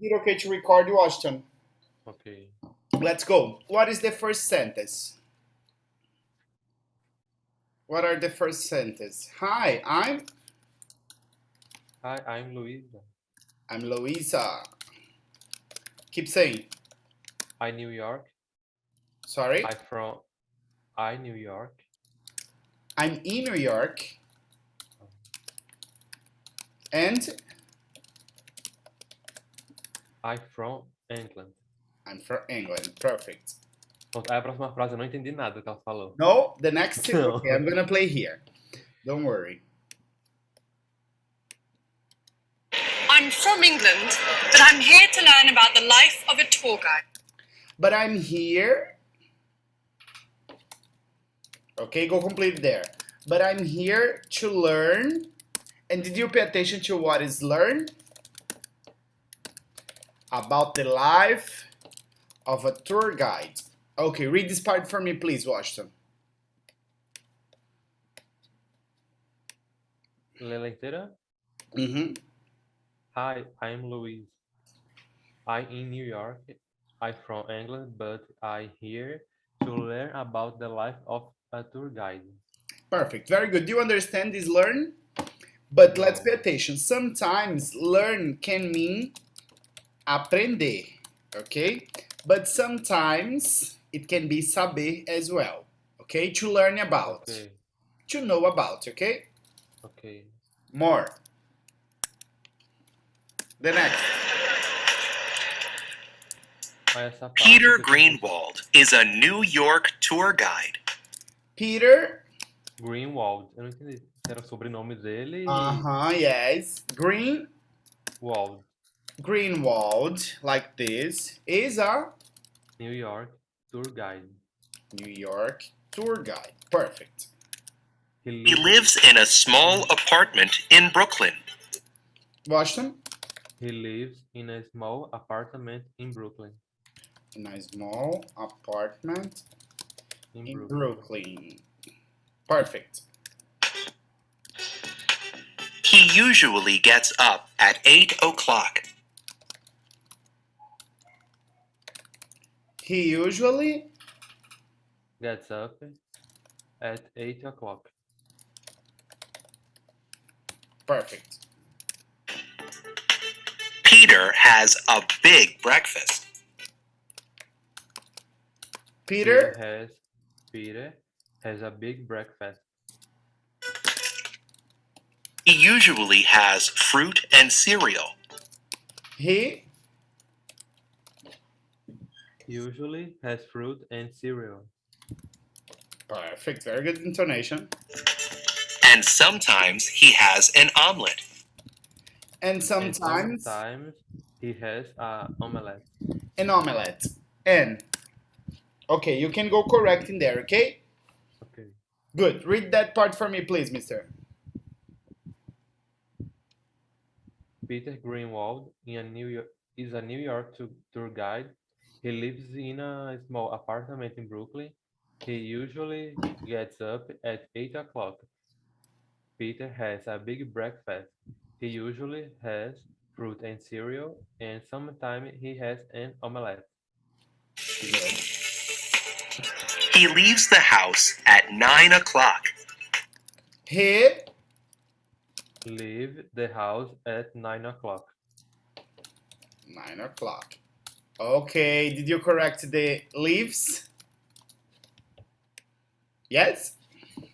it okay to record, Washington? Okay. Let's go. What is the first sentence? What are the first sentence? Hi, Hi, I'm Luisa. I'm Louisa. Keep saying. I New York. Sorry. I from I New York. I'm in New York and I from England. I'm from England. Perfect. Pronto, aí a próxima frase eu não entendi nada do que ela falou. No, the next two. Não. Okay, I'm gonna play here. Don't worry. I'm from England, but I'm here to learn about the life of a tour guide. But I'm here. Okay, go complete there. But I'm here to learn. And did you pay attention to what is learn? About the life of a tour guide. Okay, read this part for me, please, Washington. Lela inteira? Mm-hmm. Hi, I'm Louise. I in New York. I from England, but I here to learn about the life of a tour guide. Perfect. Very good. Do you understand this learn? But let's pay No. attention. Sometimes learn can mean aprender, okay? But sometimes it can be saber as well, okay? To learn about, Okay. to know about, okay? Okay. More. The next. Aí essa parte Peter que eu tinha- Greenwald is a New York tour guide. Peter. Greenwald. Eu não entendi se era o sobrenome dele. Yes. Wald. Greenwald, like this, is a New York tour guide. New York tour guide. Perfect. He lives in a small apartment in Brooklyn. Washington. He lives in a small apartment in Brooklyn. In a small apartment in Brooklyn. Perfect. He usually gets up at 8 o'clock. He usually Gets up at 8 o'clock. perfect. Peter has a big breakfast. Peter Peter has a big breakfast. He usually has fruit and cereal. he Usually has fruit and cereal. perfect. Very good intonation. And sometimes he has an omelet. And sometimes he has an omelette. an omelette. And okay, you can go correct in there, okay? Okay. Good. Read that part for me, please, mister. Peter Greenwald is a New York tour guide. He lives in a small apartment in Brooklyn. He usually gets up at 8 o'clock. Peter has a big breakfast. He usually has fruit and cereal, and sometimes he has an omelette. Good. He leaves the house at 9 o'clock. He Leave the house at 9 o'clock. 9 o'clock. Okay, did you correct the leaves? Yes?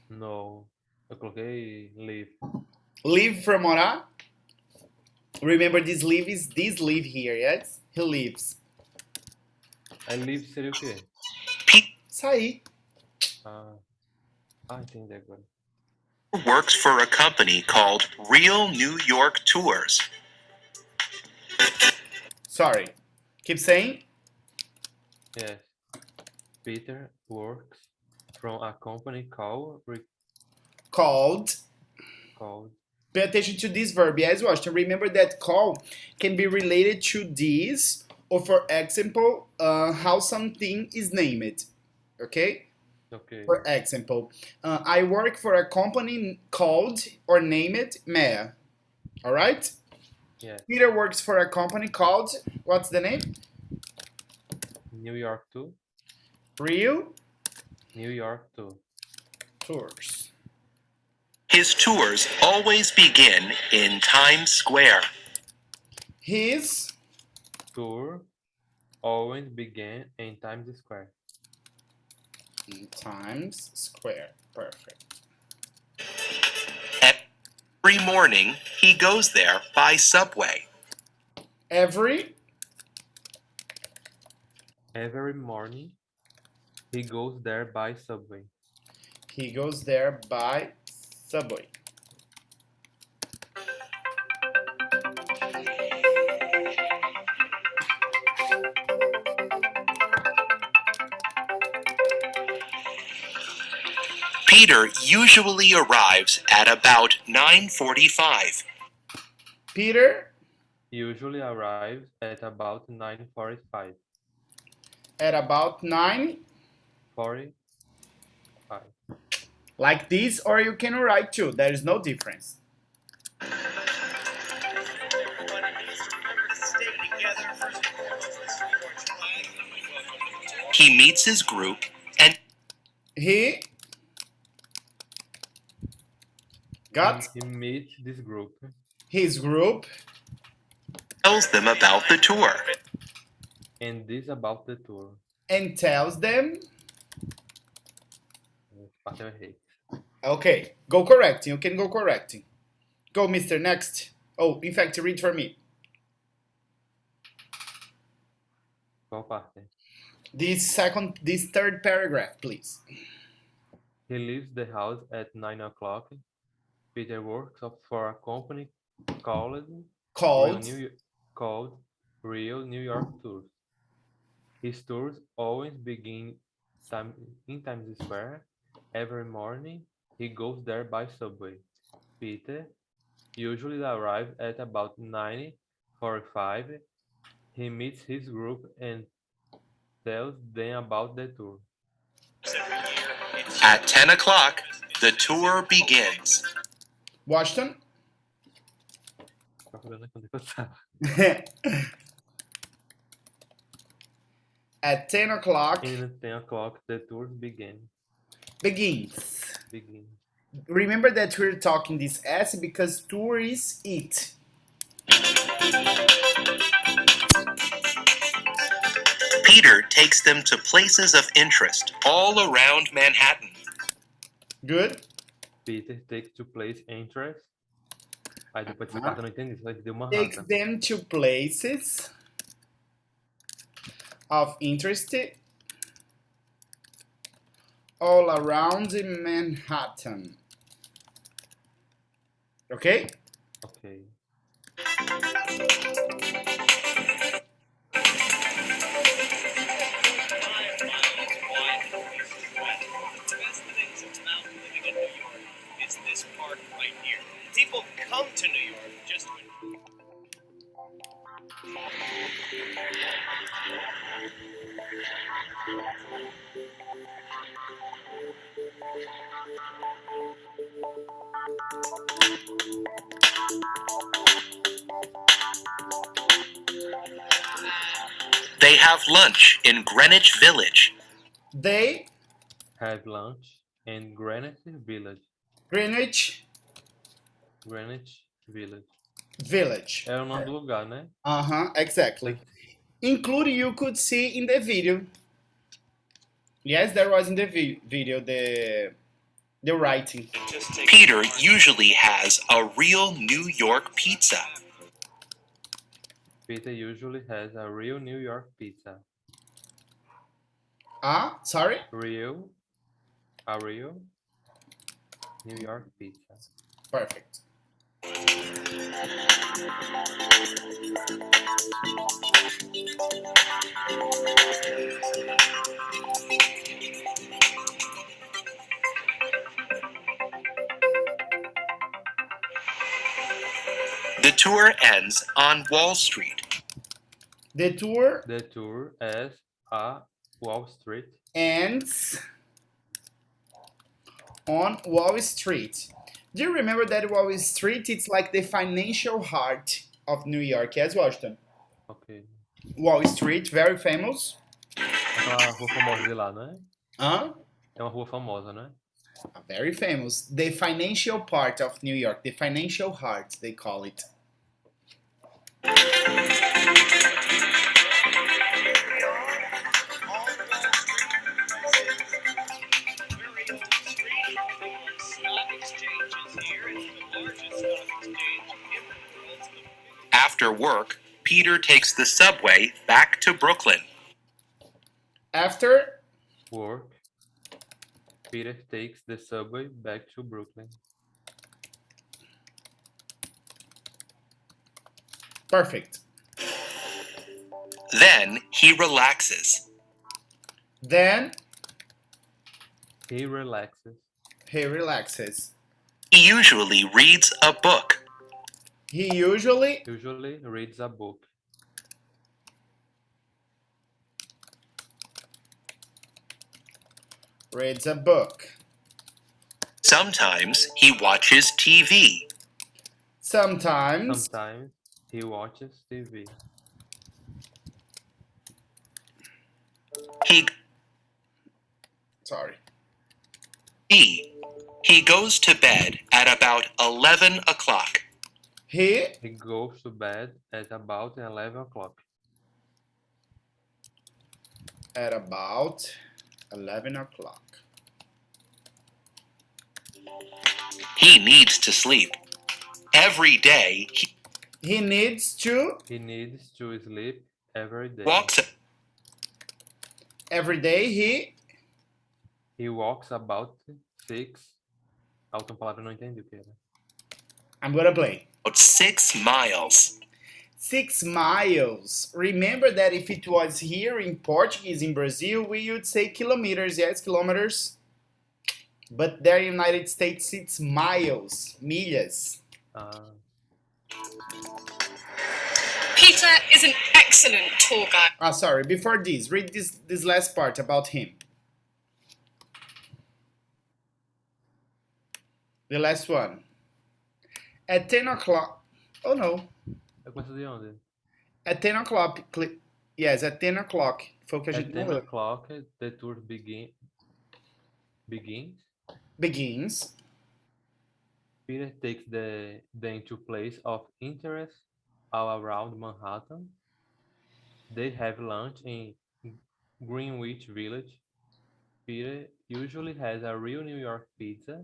No, eu coloquei leave. Leave from morar? Remember this leave is this leave here, yes? He leaves. Aí leave seria o quê? Sair. Entendi agora. Works for a company called Real New York Tours. Sorry. Keep saying. Yes. Peter works from a company called Pay attention to this verb. Yes, Washington. Remember that call can be related to this, or for example, how something is named. Okay? Okay. For example, I work for a company called or named MEA. All right? Yes. Peter works for a company called, what's the name? New York 2. Real New York 2. Tours. His tours always begin in Times Square. His Tour always began in Times Square. in Times Square. Perfect. Every morning, he goes there by subway. Every morning, he goes there by subway. he goes there by subway. Peter usually arrives at about 9:45. Peter Usually arrives at about 9:45. at about 9, 45. like this, or you can write too. There is no difference. He meets his group and He got He meets this group his group tells them about the tour. and this about the tour. and tells them, Parte eu errei. okay, go correcting. You can go correcting. Go, Mr. Next. Oh, in fact, read for me. Qual parte? This third paragraph, please. He leaves the house at 9 o'clock. Peter works for a company called called Real New York Tours. His tours always begin in Times Square. Every morning, he goes there by subway. Peter usually arrives at about 9:45. He meets his group and tells them about the tour. At 10 o'clock, the tour begins. Washington? Tô falando quando eu tava. At 10 o'clock In 10 o'clock, the tours begins. Remember that we're talking this S because tour is it. Peter takes them to places of interest all around Manhattan. Good? Peter takes to place interest. Aí depois dessa parte eu não entendi, só deu uma Takes rata. them to places of interest all around Manhattan. Okay? Ok. This park right here. People come to New York just to They have lunch in Greenwich Village. They Have lunch in Greenwich Village. Greenwich Village. É o nome do lugar, né? Exactly. Including you could see in the video. Yes, there was in the video the writing. Peter usually has a real New York pizza. Peter usually has a real New York pizza. Sorry? A real New York pizza. Perfect. The tour ends on Wall Street. The tour ends at Wall Street. ends on Wall Street. Do you remember that Wall Street? It's like the financial heart of New York. Yes, Washington. Ok. Wall Street, very famous. Aquela rua famosa de lá, não é? Huh? É uma rua famosa, não é? Very famous. The financial part of New York, the financial heart, they call it. After work, Peter takes the subway back to Brooklyn. After, Work. Peter takes the subway back to Brooklyn. perfect. Then he relaxes. Then He relaxes. he relaxes. He usually reads a book. He usually Usually reads a book. reads a book. Sometimes he watches TV. Sometimes Sometimes he watches TV. sorry. He goes to bed at about 11 o'clock. He He goes to bed at about 11 o'clock. at about 11 o'clock. He needs to sleep. Every day He needs to He needs to sleep every day. walks every day He walks about 6. A outra palavra eu não entendi o que era. I'm gonna play. about 6 miles. 6 miles. Remember that if it was here in Portuguese in Brazil, we would say kilometers, yes, kilometers. But there in United States, it's miles, milhas. Peter is an excellent tour guide. Ah, sorry, before this, read this last part about him. The last one. At 10 o'clock, oh no, Eu começo de onde? at 10 o'clock, yes, at 10 o'clock. Foi o que a At gente 10 falou. o'clock, the tour begins. Begins. Peter takes them to places of interest all around Manhattan. They have lunch in Greenwich Village. Peter usually has a real New York pizza.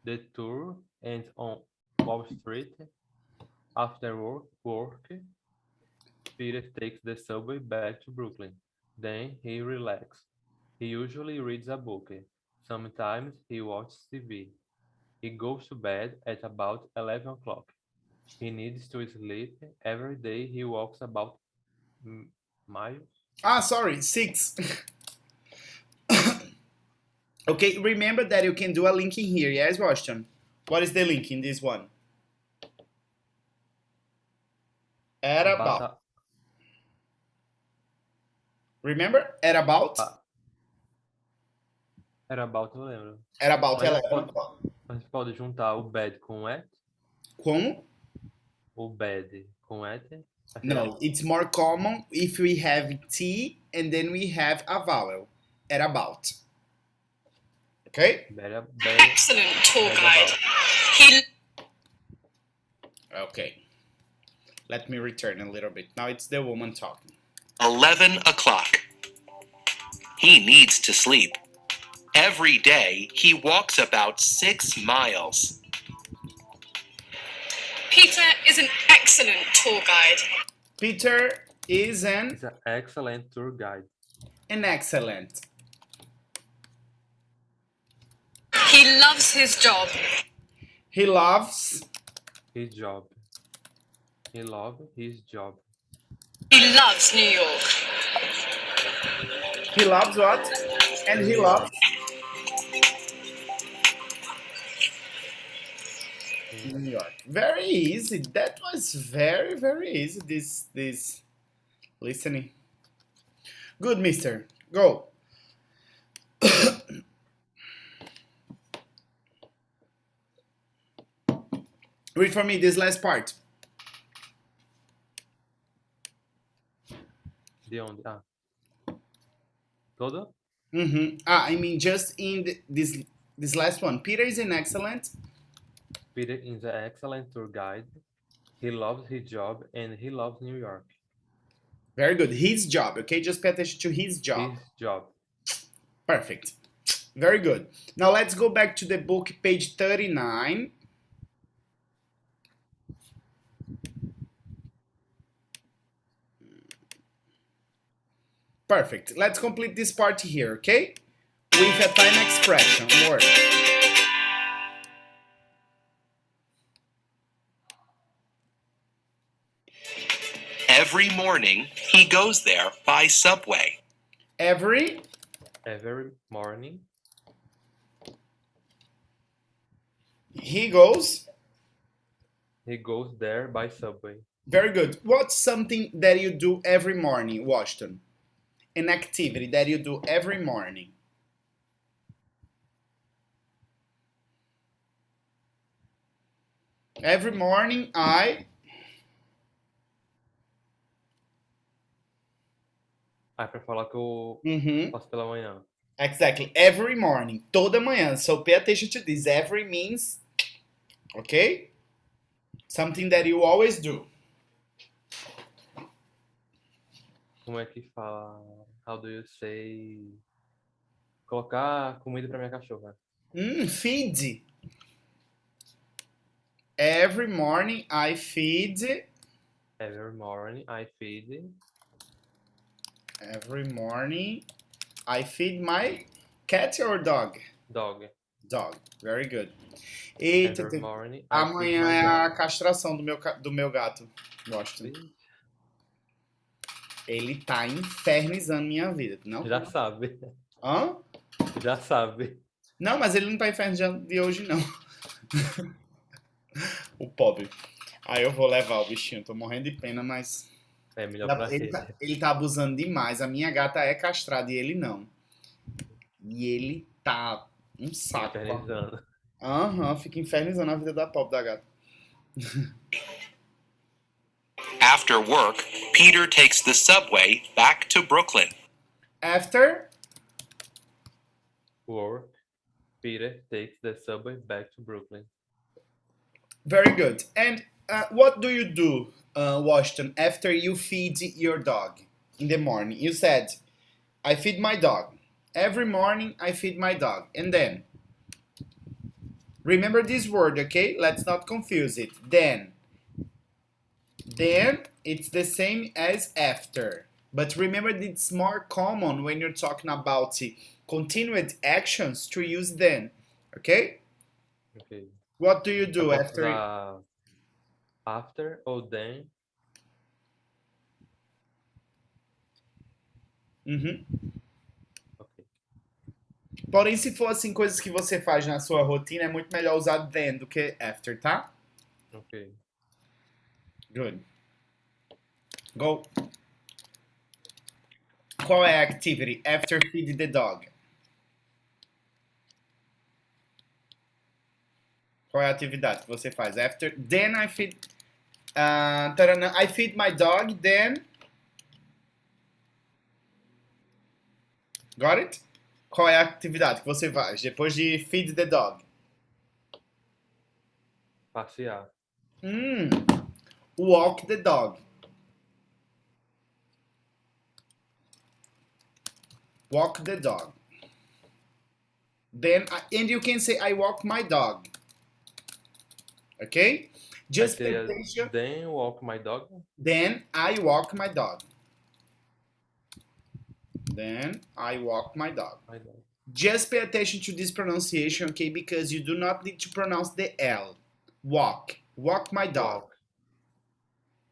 The tour ends on Wall Street. After work, Peter takes the subway back to Brooklyn. Then he relaxes. He usually reads a book. Sometimes he watches TV. He goes to bed at about 11 o'clock. He needs to sleep. Every day he walks about miles. Ah, sorry, 6. Okay, remember that you can do a link in here, yes, Washington? What is the link in this one? At about. Remember? At about? Era about, eu lembro. At about Mas 11 o'clock. Mas pode juntar o bed com at? Como? O bed com at? No, it's more common if we have T and then we have a vowel. At about. Okay? Excellent tour guide. He Okay. Let me return a little bit. Now it's the woman talking. 11 o'clock. He needs to sleep. Every day he walks about 6 miles. Peter is an excellent tour guide. Peter is He's an excellent tour guide. an excellent. He loves his job. He loves His job. He loves his job. He loves New York. He loves what? And he loves New York. Very easy. That was very, very easy. This listening. Good, mister. Go. Read for me this last part. De onde? Ah, todo? I mean, just in this last one. Peter is an excellent. Peter is an excellent tour guide. He loves his job and he loves New York. Very good. His job, okay? Just pay attention to his job. His job. Perfect. Very good. Now let's go back to the book, page 39. Perfect. Let's complete this part here, okay? With a time expression word. Every morning, he goes there by subway. Every morning he goes. he goes there by subway. Very good. What's something that you do every morning, Washington? An activity that you do every morning. Every morning I Pra falar que eu faço pela manhã. Exactly. Every morning. Toda manhã. So pay attention to this. Every means, okay? Something that you always do. Como é que fala? How do you say? Colocar comida pra minha cachorra. Feed. Every morning I feed. Every morning I feed. Every morning I feed my cat or dog? Dog. Dog. Very good. Eita, Every morning I feed amanhã my é a dog. castração do meu gato. Gosto. Ele tá infernizando minha vida. Não? Já sabe. Hã? Já sabe. Não, mas ele não tá infernizando de hoje, não. O pobre. Aí eu vou levar o bichinho. Tô morrendo de pena, mas É melhor pra ele. ele tá abusando demais. A minha gata é castrada e ele não. E ele tá um saco. Infernizando. Fica infernizando a vida da pobre da gata. After work, Peter takes the subway back to Brooklyn. After Work, Peter takes the subway back to Brooklyn. Very good. And what do you do, Washington, after you feed your dog in the morning? You said, I feed my dog. Every morning I feed my dog. And then, remember this word, okay? Let's not confuse it. Then, it's the same as after. But remember that it's more common when you're talking about continued actions to use then, okay? Okay. What do you do Eu posso after? usar after ou then. Ok. Porém, se for assim, coisas que você faz na sua rotina, é muito melhor usar then do que after, tá? Ok. Good. Go. Qual é a activity after feed the dog? Qual é a atividade que você faz? After, then I feed... I feed my dog, then... Got it? Qual é a atividade que você faz depois de feed the dog? Passear. Walk the dog. Walk the dog. Then, and you can say, I walk my dog. Okay? Just pay attention. Then walk my dog. Then I walk my dog. Then I walk my dog. My dog. Just pay attention to this pronunciation, okay? Because you do not need to pronounce the L. Walk. Walk my dog. Walk.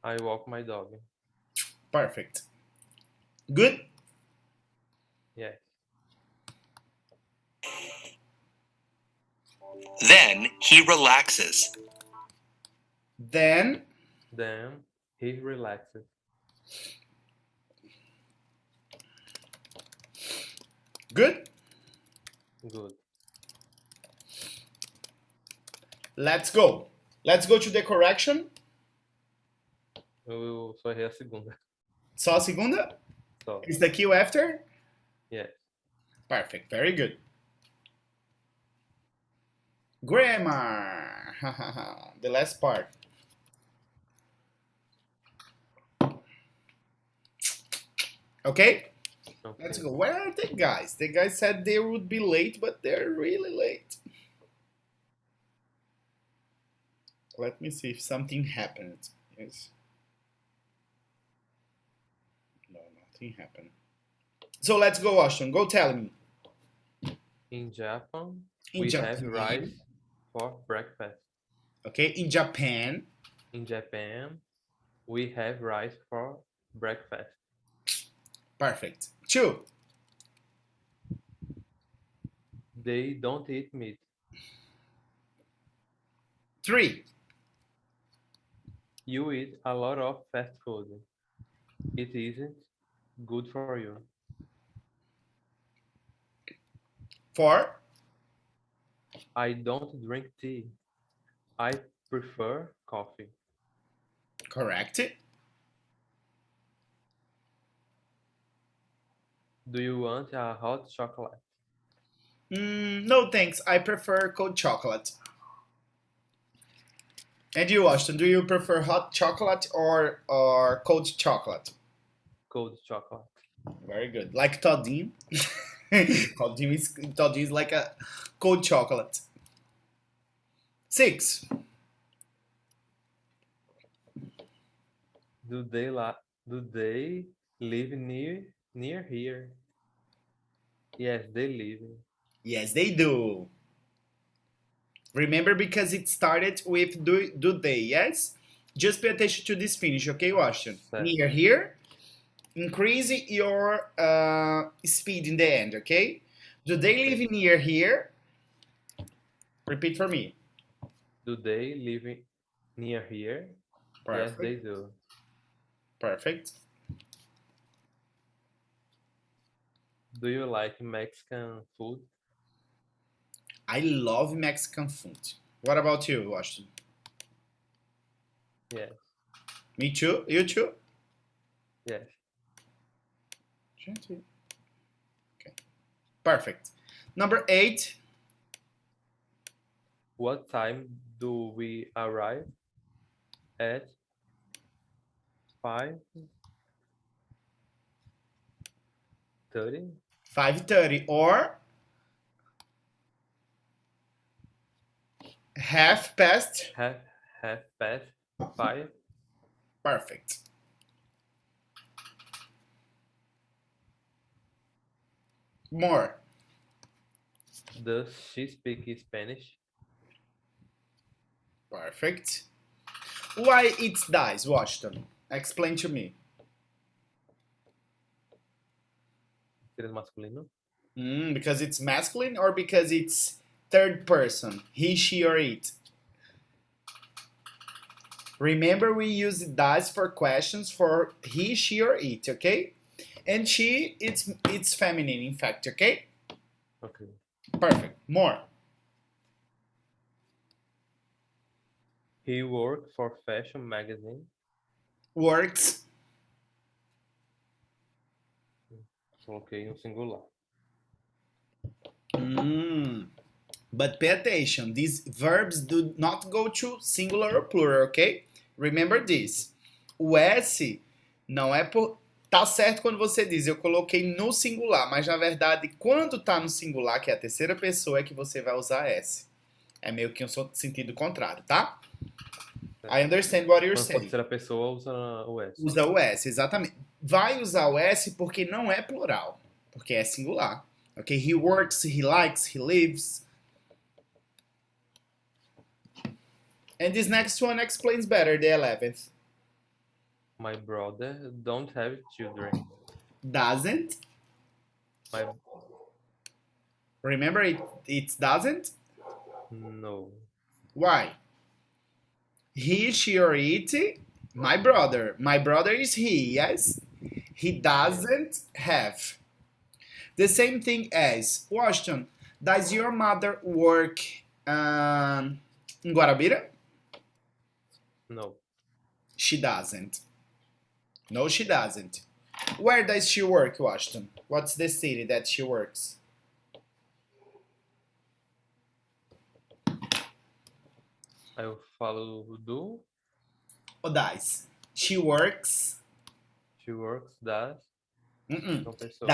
I walk my dog. Perfect. Good? Yes. Then he relaxes. Then he relaxes. good? Good. Let's go. Let's go to the correction. Eu só errei a segunda. Só a segunda? So, Is the Q after? yes. Perfect. Very good. Grammar. The last part. Okay? Let's Okay. go. Where are the guys? The guys said they would be late, but they're really late. Let me see if something happened. Yes. No, nothing happened. So let's go, Ashton. Go tell me. In Japan, In we have Japan. rice for breakfast. Okay, in Japan. In Japan, we have rice for breakfast. Perfect. 2. They don't eat meat. 3. You eat a lot of fast food. It isn't good for you. 4. I don't drink tea. I prefer coffee. Correct. Do you want a hot chocolate? No thanks. I prefer cold chocolate. And you, Ashton, do you prefer hot chocolate or cold chocolate? Cold chocolate. Very good. Like Toddim. Toddim is like a cold chocolate. 6. Do they live near here? Yes, they live. Yes, they do. Remember, because it started with do they, yes? Just pay attention to this finish, okay, Washington? Certo. Near here, increase your speed in the end, okay? Do they live near here? Repeat for me. Do they live near here? Yes, Perfect. they do. Perfect. Do you like Mexican food? I love Mexican food. What about you, Washington? Yes. Me too. You too? Yes. Okay. Perfect. Number 8. What time do we arrive? At 5:30? 5:30 or half past. Half past 5? Perfect. More. Does she speak Spanish? Perfect. Why it dies, Washington? Explain to me. Seria masculino? Because it's masculine or because it's third person? He, she, or it? Remember, we use does for questions for he, she, or it, okay? And she, it's feminine, in fact, okay? Okay. Perfect. More. He works for fashion magazine. Works. Coloquei no singular. But pay attention, these verbs do not go to singular or plural, ok? Remember this. O S não é por. Tá certo quando você diz, eu coloquei no singular, mas na verdade, quando tá no singular, que é a terceira pessoa, é que você vai usar S. É meio que um sentido contrário, tá? I understand what you're Quando for saying. terceira pessoa, usa o S. Usa o S, exatamente. Vai usar o S porque não é plural, porque é singular. Ok? He works, he likes, he lives. And this next one explains better the 11th. My brother don't have children. Doesn't. My Remember, it doesn't? no. Why? He, she, or it. My brother. My brother is he, yes? He doesn't have. The same thing as, Washington, does your mother work in Guarabira? No. She doesn't. No, she doesn't. Where does she work, Washington? What's the city that she works? Eu falo do. Ou das? She works. She works das. João Pessoa.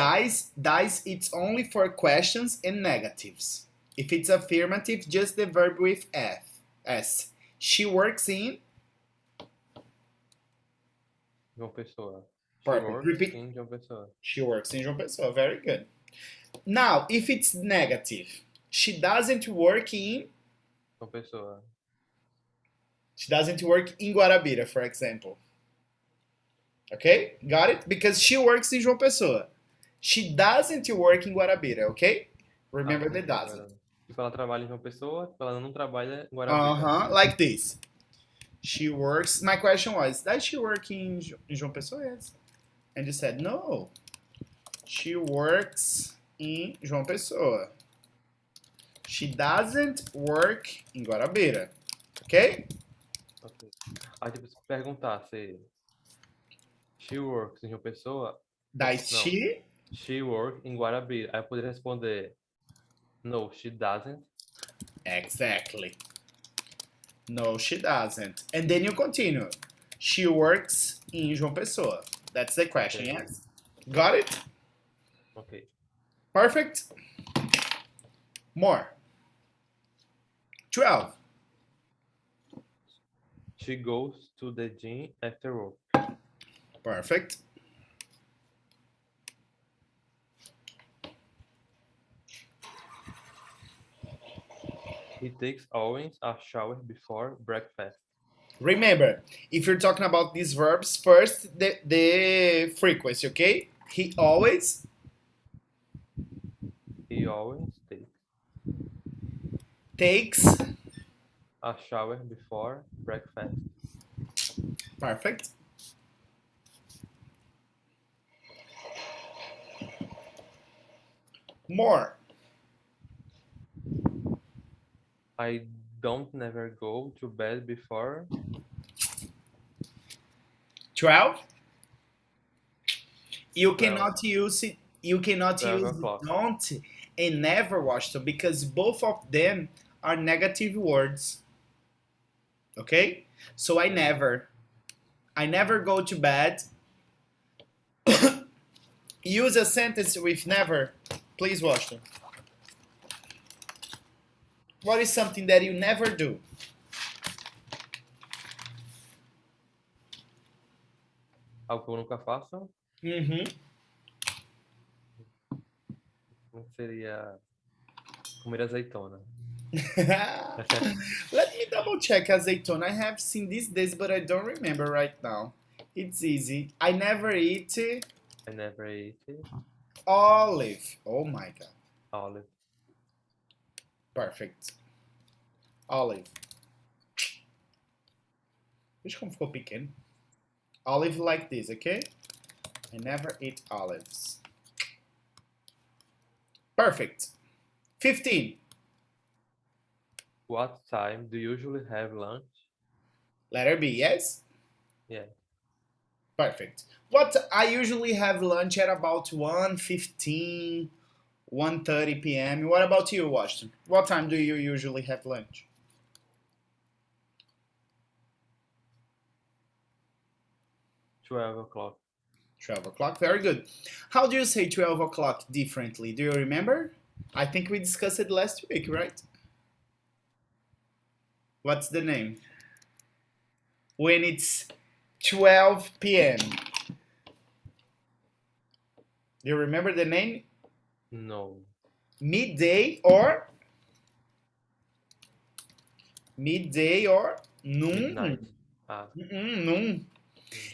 Das, it's only for questions and negatives. If it's affirmative, just the verb with S. She works in. João Pessoa. She Perfect. works Repeat. in João Pessoa. She works in João Pessoa. Very good. Now, if it's negative, she doesn't work in. João Pessoa. She doesn't work in Guarabira, for example. Okay? Got it? Because she works in João Pessoa. She doesn't work in Guarabira, okay? Remember the doesn't. Tipo, ela trabalha em João Pessoa, tipo, ela não trabalha em Guarabira. Uh-huh, like this. She works. My question was, does she work in João Pessoa? Yes. And you said, no. She works in João Pessoa. She doesn't work in Guarabira. Okay? Ok. Aí, tipo, se perguntar se she works em João Pessoa, Does não. she? She works em Guarabira. Aí eu poderia responder, no, she doesn't. Exactly. No, she doesn't. And then you continue. She works in João Pessoa. That's the question, Okay. yes? Got it? Ok. Perfect. More. 12. She goes to the gym after work. Perfect. He takes always a shower before breakfast. Remember, if you're talking about these verbs, first the frequency, okay? He always takes. A shower before breakfast. Perfect. More. I don't never go to bed before 12. You 12. cannot use it. You cannot 12 use o'clock. don't and never, Washington, because both of them are negative words. Okay? So I never go to bed. Use a sentence with never. Please, Washington. What is something that you never do? Algo que eu nunca faço. Mm-hmm. Seria comer azeitona. Let me double check azeitona. I have seen these days, but I don't remember right now. It's easy. I never eat I never eat olive. Oh my god. olive. Perfect. Olive. Veja como ficou pequeno. Olive like this, okay? I never eat olives. Perfect. 15. What time do you usually have lunch? Letter B, yes? Yeah. Perfect. What I usually have lunch at about 1:15, 1:30 p.m. What about you, Washington? What time do you usually have lunch? 12 o'clock. 12 o'clock, very good. How do you say 12 o'clock differently? Do you remember? I think we discussed it last week, right? What's the name? When it's 12 p.m. Do you remember the name? No. Midday or noon? Midnight. Ah. Noon.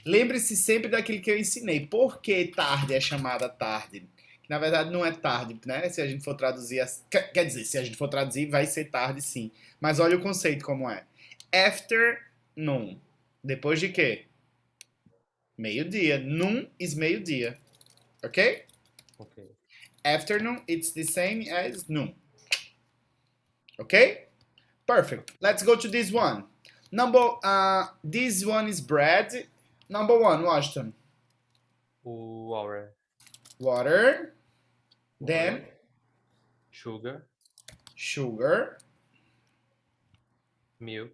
Lembre-se sempre daquele que eu ensinei. Por que tarde é chamada tarde? Que na verdade não é tarde, né? Se a gente for traduzir, quer dizer, se a gente for traduzir, vai ser tarde sim. Mas olha o conceito como é. Afternoon. Depois de quê? Meio-dia. Noon is meio-dia. Ok? Ok. Afternoon, it's the same as noon. Okay? Perfect. Let's go to this one. This one is bread. Number 1, Washington. Water. Water. Then Sugar. sugar, Milk.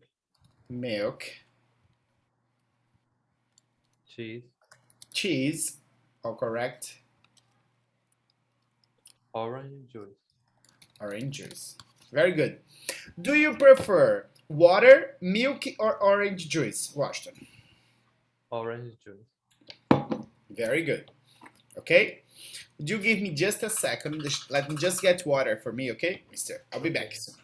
milk, Cheese. cheese. All correct. Orange juice. Orange juice. Very good. Do you prefer water, milk, or orange juice, Washington? Orange juice. Very good. Okay? Would you give me just a second? Let me just get water for me, okay, mister? I'll be back soon.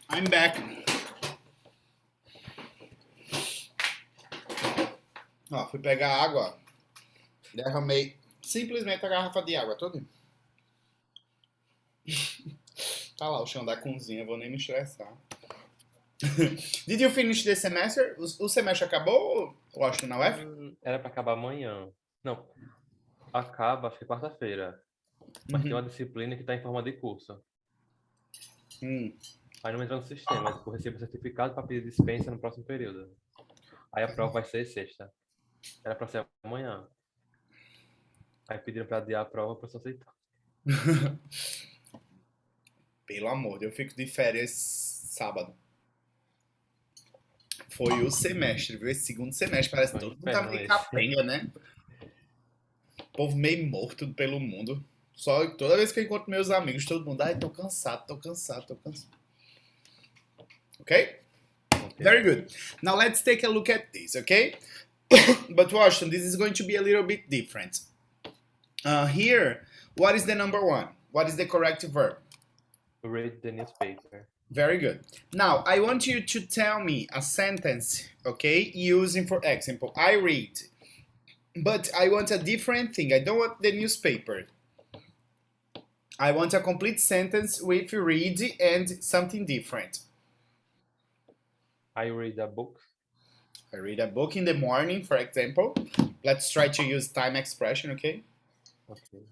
I'm back. Ó, fui pegar água, derramei simplesmente a garrafa de água toda. Tá lá o chão da cozinha, vou nem me estressar. Did you finish the semester? O semestre acabou, Washington, na UF? Era pra acabar amanhã. Não. Acaba, acho que quarta-feira. Mas tem uma disciplina que tá em forma de curso. Aí não entra no sistema. Eu recebo certificado para pedir dispensa no próximo período. Aí a prova vai ser sexta. Era pra ser amanhã. Aí pediram pra adiar a prova pra eu aceitar. Pelo amor, eu fico de férias sábado. Foi o semestre, viu? Esse segundo semestre parece que Foi todo mundo tá inferno meio esse. capenga, né? O povo meio morto pelo mundo. Só toda vez que eu encontro meus amigos, todo mundo, ai, tô cansado, tô cansado, tô cansado. Okay? Very good. Now let's take a look at this, okay? But Washington, this is going to be a little bit different. Here, what is the number one? What is the correct verb? Read the newspaper. Very good. Now, I want you to tell me a sentence, okay, using, for example, I read. But I want a different thing. I don't want the newspaper. I want a complete sentence with read and something different. I read a book. I read a book in the morning, for example. Let's try to use time expression, okay? Okay.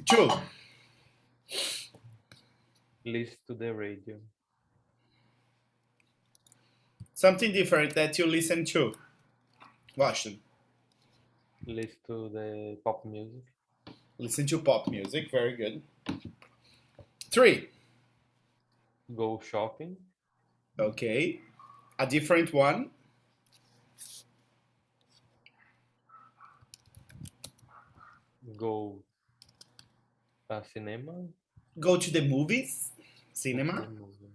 2. Listen to the radio. Something different that you listen to. Washington. Listen to the pop music. Listen to pop music, very good. 3. Go shopping. Okay. A different one. Go cinema. Go to the movies. Cinema. The movie.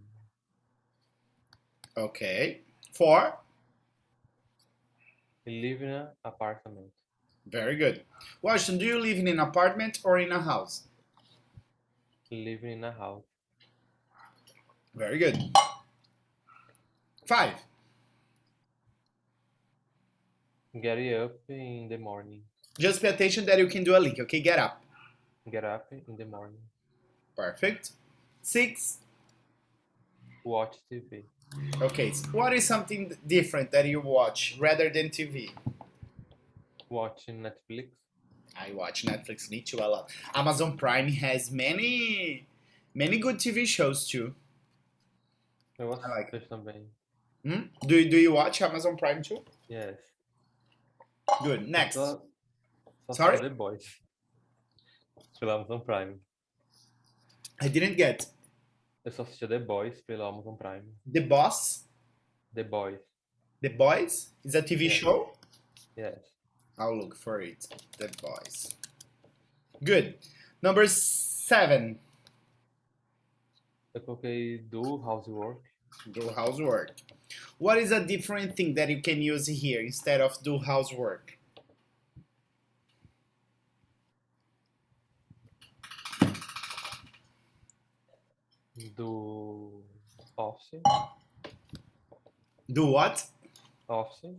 Okay. 4. Live in an apartment. Very good. Washington, do you live in an apartment or in a house? Living in a house. Very good. 5. Get up in the morning. Just pay attention that you can do a link, okay? Get up. Get up in the morning. Perfect. 6. Watch TV. Okay, so what is something different that you watch rather than TV? Watching Netflix. I watch Netflix, me too, a lot. Amazon Prime has many Many good TV shows too. Eu I like assisto também. Do you watch Amazon Prime too? Yes. Good. Next. Só Sorry? assistia The Boys. Pela Amazon Prime. I didn't get. Eu só assistia The Boys pela Amazon Prime. The Boss? The Boys. The Boys? Is a TV Yes. show? Yes. I'll look for it. The Boys. Good. Number 7. Eu coloquei do Housework. Do housework. What is a different thing that you can use here instead of do housework? Do Office. Do what? Office.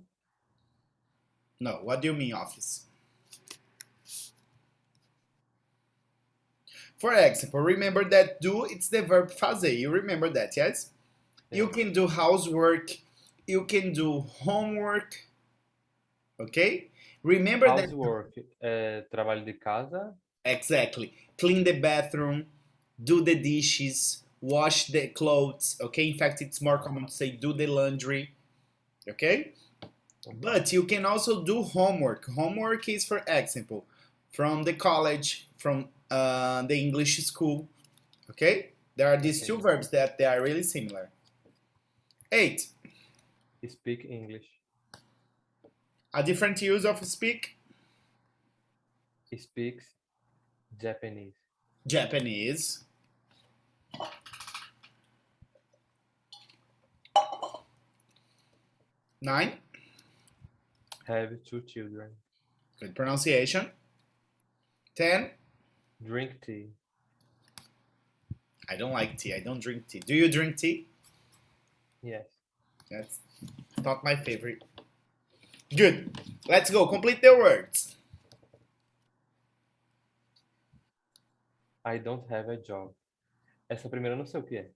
No, what do you mean office? For example, remember that do, it's the verb fazer. You remember that, yes? You can do housework, you can do homework, okay? Remember that, Housework é trabalho de casa. exactly. Clean the bathroom, do the dishes, wash the clothes, okay? In fact, it's more common to say do the laundry, okay? But you can also do homework. Homework is, for example, from the college, from the English school, okay? There are these two verbs that they are really similar. 8. Speak English. A different use of speak? Speaks Japanese. Japanese. 9. Have 2 children. Good pronunciation. 10. Drink tea. I don't like tea. I don't drink tea. Do you drink tea? Yes. That's not my favorite. Good. Let's go. Complete the words. I don't have a job. Essa primeira eu não sei o que é.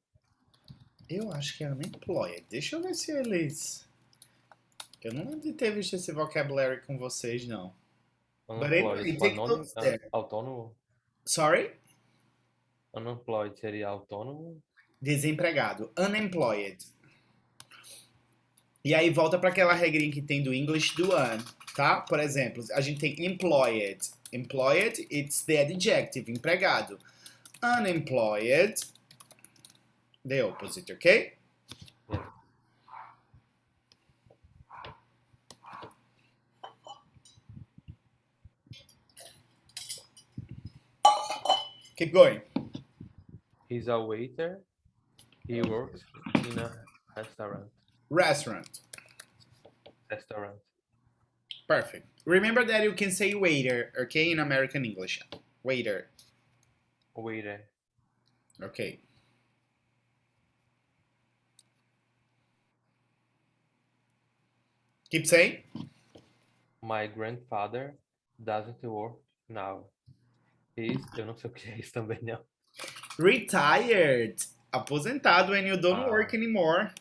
Eu acho que é unemployed. Deixa eu ver se eles... Eu não lembro de ter visto esse vocabulary com vocês, não. But anyway, Unemployed. take notes there. Autônomo? Sorry? Unemployed seria autônomo? Desempregado. Unemployed. E aí volta para aquela regrinha que tem do English do un, tá? Por exemplo, a gente tem employed. Employed, it's the adjective, empregado. Unemployed, the opposite, ok? Keep going. He's a waiter. He works in a restaurant. Restaurant. Restaurant. Perfect. Remember that you can say waiter, okay, in American English. Waiter. Waiter. Okay. Keep saying. My grandfather doesn't work now. Eu não sei o que é isso também, não. Retired. Aposentado when you don't work anymore.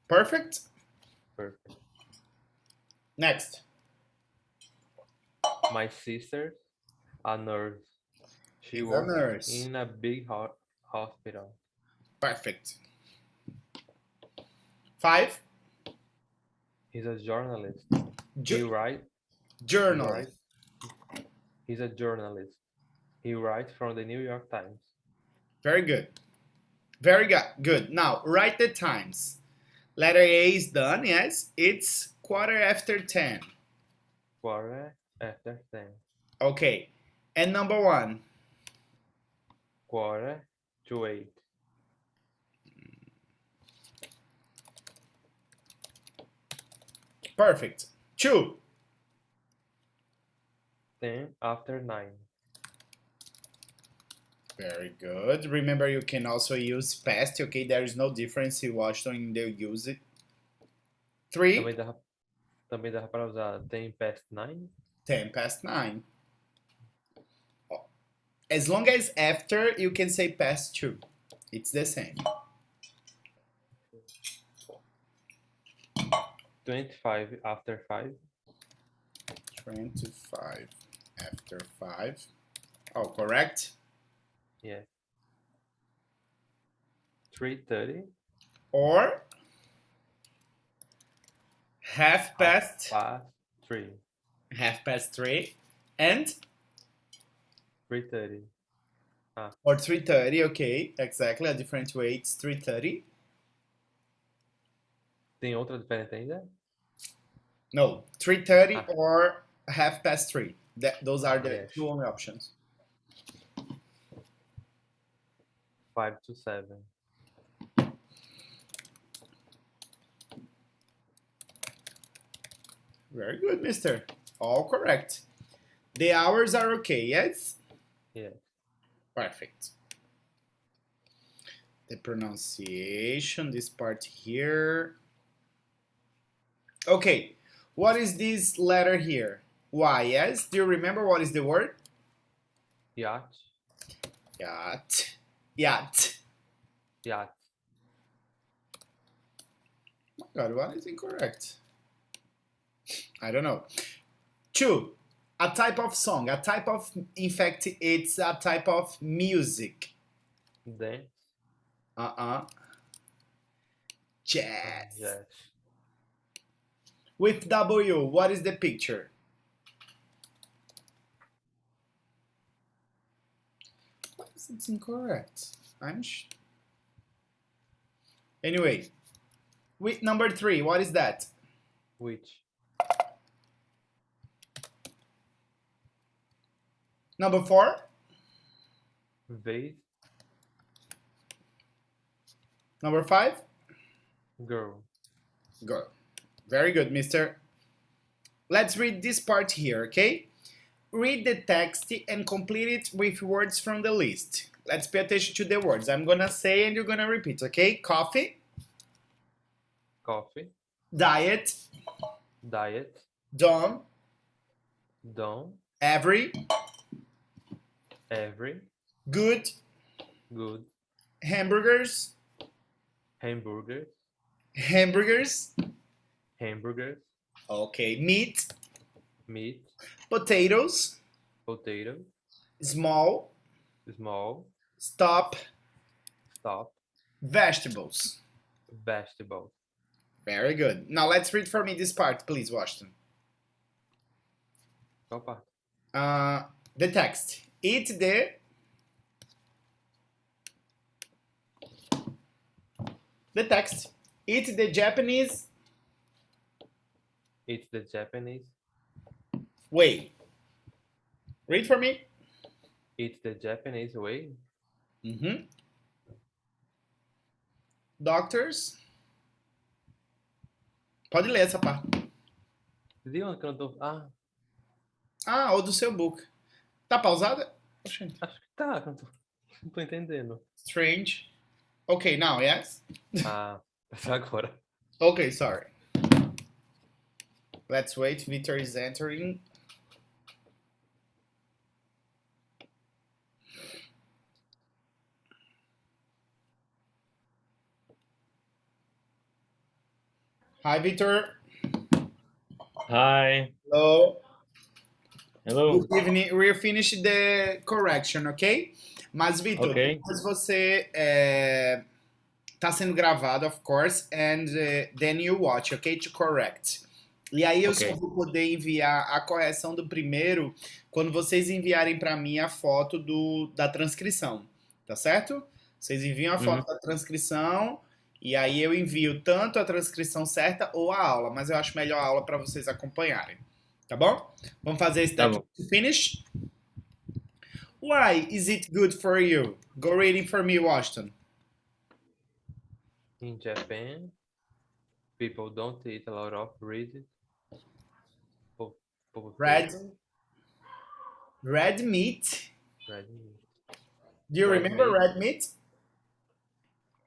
Perfect? Perfect. Next. My sister, a nurse. She She's a works nurse. in a big hospital. Perfect. 5. He's a journalist. Journalist. He's a journalist. He writes from the New York Times. Very good. Very good. Now, write the times. Letter A is done, yes? It's 10:15. 10:15. Okay. And number 1. 7:45. Perfect. 2. 9:10. Very good. Remember, you can also use past, okay? There is no difference in what they use it. 3. Também dá para usar 9:10. 9:10. As long as after, you can say past 2. It's the same. 25 after 5. 25 after 5. Oh, correct. Yes. 3:30. Or half past Past 3. 3 and 3:30. or 3:30. Okay, exactly. A different way. It's 3:30. Tem outra diferente ainda? No, 3:30 Ah. or half past 3. Those are the Yes. two only options. 5 to 7. Very good, mister. All correct. The hours are okay, yes? Yes. Perfect. The pronunciation, this part here. Okay, what is this letter here? Y, yes? Do you remember what is the word? Yacht. Yacht. Yacht. Yacht. Oh my God, what is incorrect? I don't know. 2. A type of song. A type of, in fact, it's a type of music. Dance. Jazz. Yes. With W, what is the picture? Why is it incorrect? Anyway, with number 3, what is that? Which? Number 4? Vase. Number 5? Girl. Good. Very good, mister. Let's read this part here, okay? Read the text and complete it with words from the list. Let's pay attention to the words. I'm gonna say and you're gonna repeat, okay? Coffee, Coffee. diet, Diet. dumb, Done. every, Every. good, Good. hamburgers, Hamburgers. hamburgers, Hamburgers. okay, meat, Meat. potatoes, Potato. small, Small. stop, Stop. vegetables. Vegetable. Very good. Now let's read for me this part, please, Washington. Opa. The text. Eat the text. Eat the Japanese It's the Japanese. way. Read for me. It's the Japanese way. Doctors. Pode ler essa parte. De onde que eu não tô. Ah, ou do seu book. Tá pausada? Oxente. Acho que tá, que eu não tô entendendo. Strange. Okay, now, yes? Essa agora. Okay, sorry. Let's wait. Victor is entering. Hi, Victor. Hi. Hello. Hello. Good evening. We're finished the correction, ok? Mas, Vitor, Ok. depois você tá sendo gravado, of course, and then you watch, ok? To correct. E aí eu Ok. só vou poder enviar a correção do primeiro quando vocês enviarem para mim a foto da transcrição, tá certo? Vocês enviam a foto da transcrição e aí eu envio tanto a transcrição certa ou a aula, mas eu acho melhor a aula para vocês acompanharem. Tá bom? Vamos fazer esse Tá daqui bom. to finish? Why is it good for you? Go reading for me, Washington. In Japan, people don't eat a lot of red potato. Red meat. Red meat. Do you Red remember meat? red meat?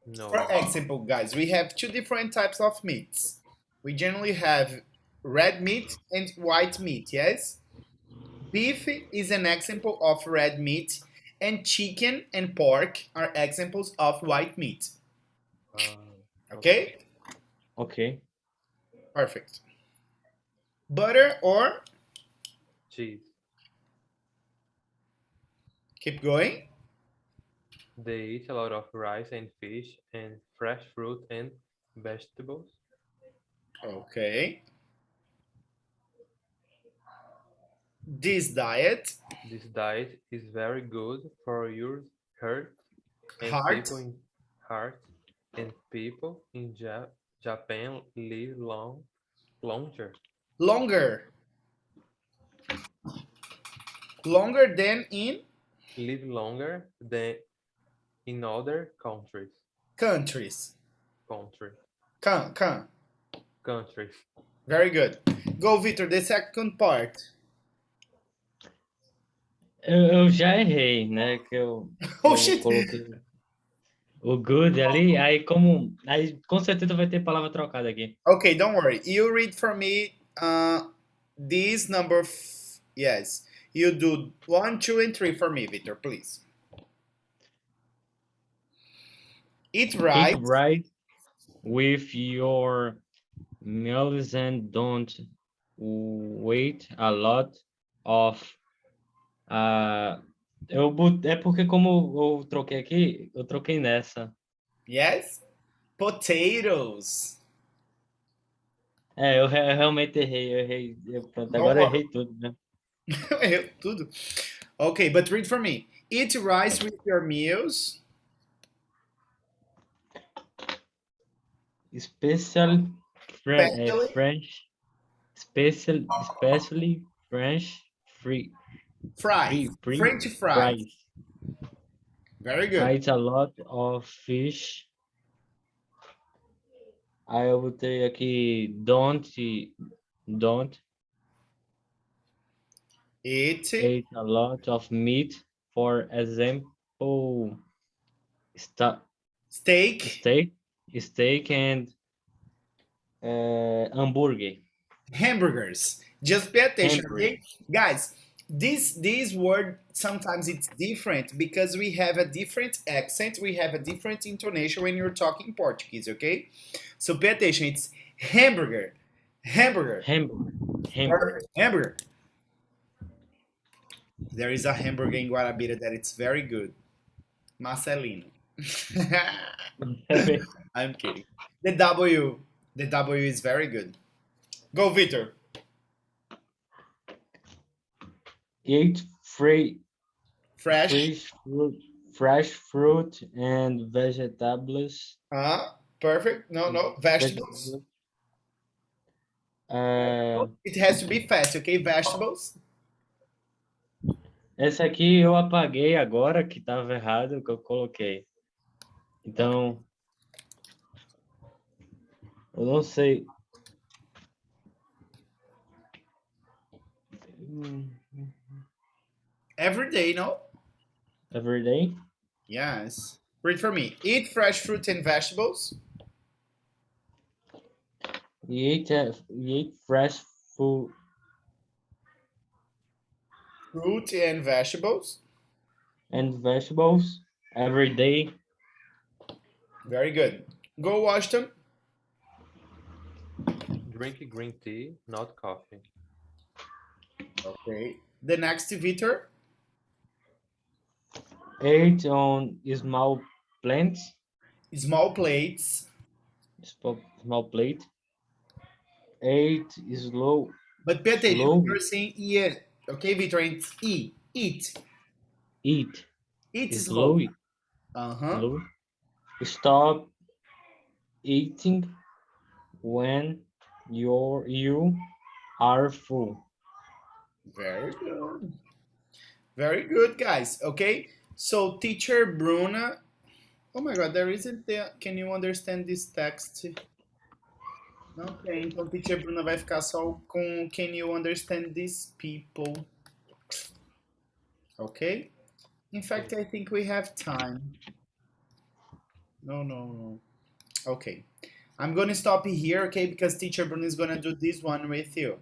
No. For example, guys, we have two different types of meats. We generally have red meat and white meat, yes? Beef is an example of red meat, and chicken and pork are examples of white meat. Okay? Ok. Perfect. Butter or Cheese. Keep going. They eat a lot of rice and fish and fresh fruit and vegetables. Okay. This diet, This diet is very good for your heart and heart, people in heart and people in Japan live longer longer. Longer than in live longer than in other countries. country Can. countries. Very good. Go, Victor, the second part. Eu já errei, né? Que Oh, eu shit. coloquei o good ali, aí como. Aí com certeza vai ter palavra trocada aqui. Okay, don't worry. You read for me this number. Yes. You do 1, 2, and 3 for me, Victor, please. Eat Eat right. right with your meals and don't wait a lot of. É porque como eu troquei aqui, eu troquei nessa. Yes. Potatoes. Eu realmente errei, pronto, Don't agora eu worry. errei tudo, né? Tudo. Okay, but read for me. Eat rice with your meals. Especially Especially French, especially French free, fries. free French fries. fries. Very good. I eat a lot of fish. Aí eu botei aqui don't Eat eat a lot of meat. For example, steak, steak and hamburger. hamburgers. Just pay attention, Hamburger. okay? Guys, this word sometimes it's different because we have a different accent, we have a different intonation when you're talking Portuguese, okay? So pay attention, it's hamburger. Hamburger. Hamburger. Perfect. Hamburger. There is a hamburger in Guarabira that it's very good. Marcelino. I'm kidding. The W is very good. Go, Victor. Eat Fresh. fresh fruit and vegetables. Perfect. No. Vegetables. Vegetables. Uh, It has to be fast, okay? Vegetables. essa aqui eu apaguei agora, que estava errado, que eu coloquei. Então, eu não sei. Every day, no? Every day. Yes. Read for me. Eat fresh fruit and vegetables. You eat fresh food Fruit and vegetables. and vegetables every day. Very good. Go, Washington. Drink green tea, not coffee. Okay. The next, Victor. Eat on small plants. Small plates. Small plate. Eat slow. But pay attention. Slow. You're saying yeah. Okay, Victor. It's E. Eat. Eat. Eat slow. Slowly. Uh-huh. Slow. Stop eating when you are full. Very good. Very good, guys. Okay. So, teacher Bruna. Oh my God, there isn't there. Can you understand this text? Não tem. Então, teacher Bruna vai ficar só com can you understand these people? Okay. In fact, I think we have time. No. Okay. I'm going to stop here, okay? Because teacher Bruna is going to do this one with you.